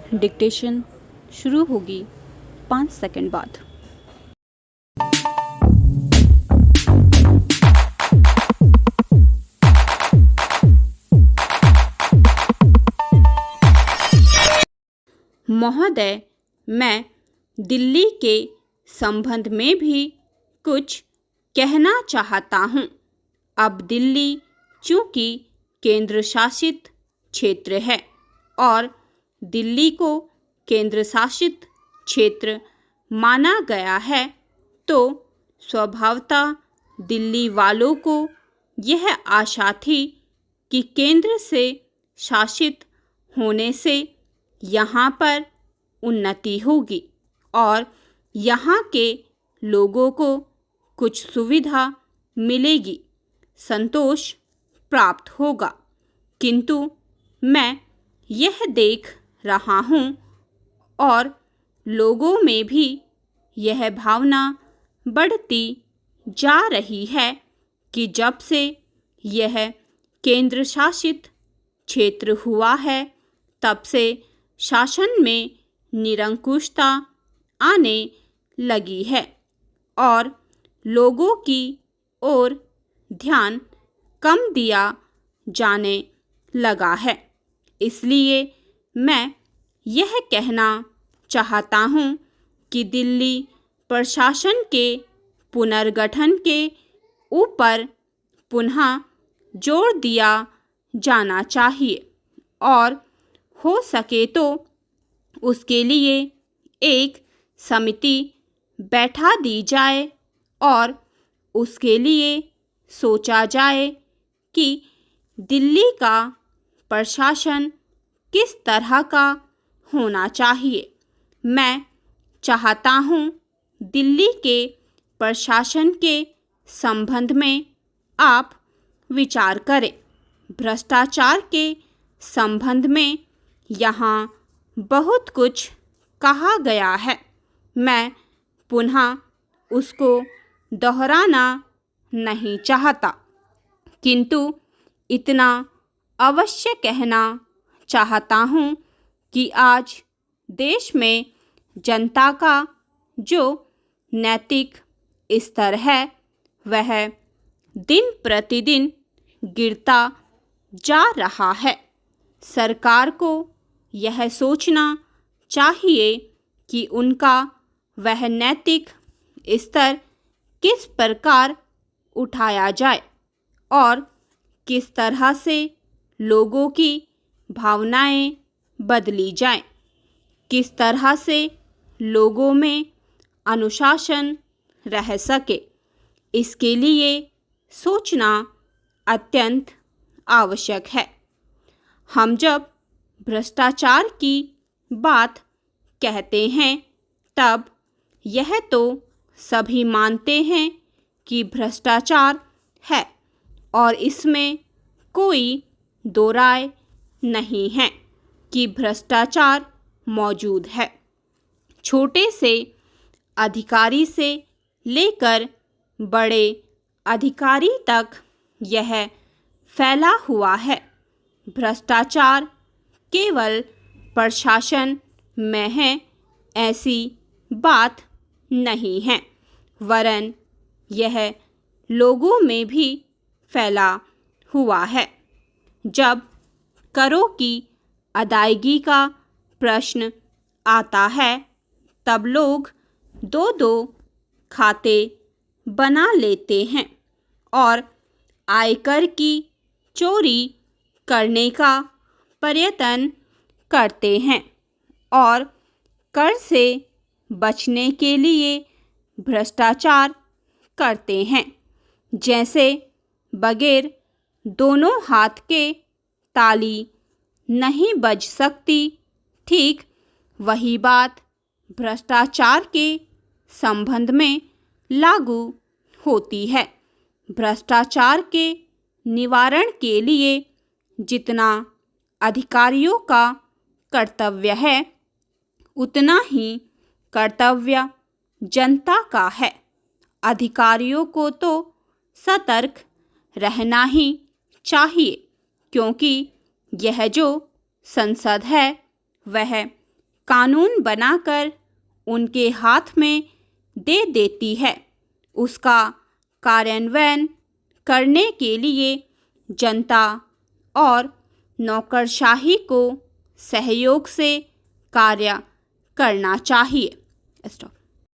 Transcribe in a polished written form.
Dictation शुरू होगी 5 second बाद। महोदय, मैं दिल्ली के संबंध में भी कुछ कहना चाहता हूँ। अब दिल्ली चूँकि केंद्र शासित क्षेत्र है और दिल्ली को केंद्र शासित क्षेत्र माना गया है, तो स्वभावतः दिल्ली वालों को यह आशा थी कि केंद्र से शासित होने से यहाँ पर उन्नति होगी और यहाँ के लोगों को कुछ सुविधा मिलेगी, संतोष प्राप्त होगा। किंतु मैं यह देख रहा हूँ और लोगों में भी यह भावना बढ़ती जा रही है कि जब से यह केंद्र शासित क्षेत्र हुआ है, तब से शासन में निरंकुशता आने लगी है और लोगों की ओर ध्यान कम दिया जाने लगा है। इसलिए मैं यह कहना चाहता हूँ कि दिल्ली प्रशासन के पुनर्गठन के ऊपर पुनः जोर दिया जाना चाहिए और हो सके तो उसके लिए एक समिति बैठा दी जाए और उसके लिए सोचा जाए कि दिल्ली का प्रशासन किस तरह का होना चाहिए। मैं चाहता हूँ दिल्ली के प्रशासन के संबंध में आप विचार करें। भ्रष्टाचार के संबंध में यहाँ बहुत कुछ कहा गया है, मैं पुनः उसको दोहराना नहीं चाहता, किंतु इतना अवश्य कहना चाहता हूँ कि आज देश में जनता का जो नैतिक स्तर है वह दिन प्रतिदिन गिरता जा रहा है। सरकार को यह सोचना चाहिए कि उनका वह नैतिक स्तर किस प्रकार उठाया जाए और किस तरह से लोगों की भावनाएं बदली जाएं, किस तरह से लोगों में अनुशासन रह सके। इसके लिए सोचना अत्यंत आवश्यक है। हम जब भ्रष्टाचार की बात कहते हैं, तब यह तो सभी मानते हैं कि भ्रष्टाचार है और इसमें कोई दो राय नहीं है कि भ्रष्टाचार मौजूद है। छोटे से अधिकारी से लेकर बड़े अधिकारी तक यह फैला हुआ है। भ्रष्टाचार केवल प्रशासन में है ऐसी बात नहीं है, वरन यह लोगों में भी फैला हुआ है। जब करों की अदायगी का प्रश्न आता है, तब लोग दो दो खाते बना लेते हैं और आयकर की चोरी करने का प्रयत्न करते हैं और कर से बचने के लिए भ्रष्टाचार करते हैं। जैसे बगैर दोनों हाथ के ताली नहीं बज सकती, ठीक वही बात भ्रष्टाचार के संबंध में लागू होती है। भ्रष्टाचार के निवारण के लिए जितना अधिकारियों का कर्तव्य है, उतना ही कर्तव्य जनता का है। अधिकारियों को तो सतर्क रहना ही चाहिए, क्योंकि यह जो संसद है वह कानून बनाकर उनके हाथ में दे देती है। उसका कार्यान्वयन करने के लिए जनता और नौकरशाही को सहयोग से कार्य करना चाहिए। स्टॉप।